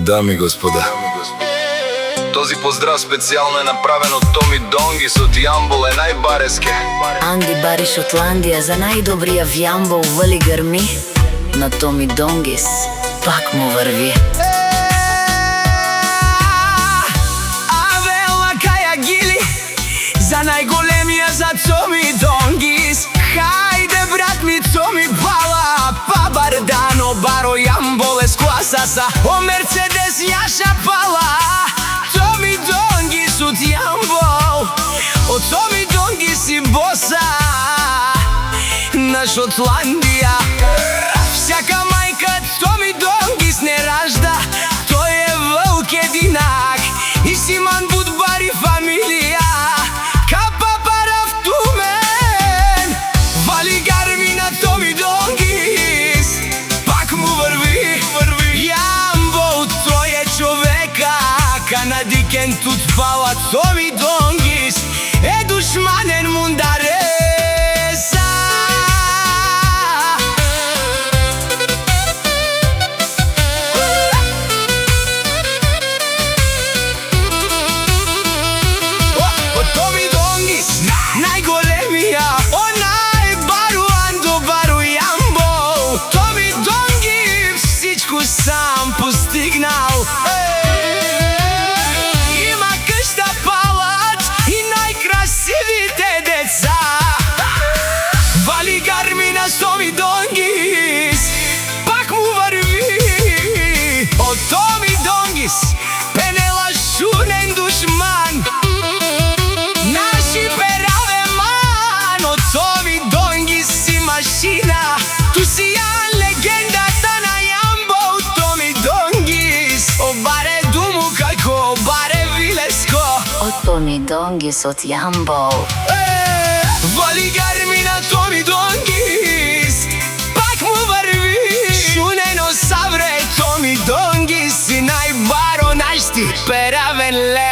Дами и господа, този поздрав специјално е направен од Томи Донгис од Јамбол е најбареске. Анди Бари Шотландија за најдобрија в Јамбол вали грми, на Томи Донгис пак му врви. Авела каја гили за најголемија за Томи Донгис. Хајде брат ми Томи бала, па бардано баро Јамбол е скласаса, о Мерцедес јаша пала. Томи Донгис од Јамбол, о Томи Донгис и боса на Шотландија. Всяка мајка Томи Донгис не ражда, тој е вълк единак и Симан Будбари фамилија. Капа парав тумен, вали гарми на Томи Донгис, пак му врви. Јамбол, тој е човека, канадикен тут пала. Томи Донгис е душманен мундареса. Томи Донгис, најголемија, онај бару Андо бару Јамбол. Томи Донгис всичко сам постигнал. Има къща, палат и најкрасивите деца. Вали гарми на Томи Донгис, пак му върви. От Томи Донгис пенела шунен душман, наши пераве ман. От Томи Донгис си машина, ту си ја легендата на Јамбол. Томи Донгис, обаре думу како обаре вилеско. Од Томи Донгис од Јамбол. Вали гарми на Томи Донгис, пак му върви. Шунено савре Томи Донгис и најбаро нашти перавен ле.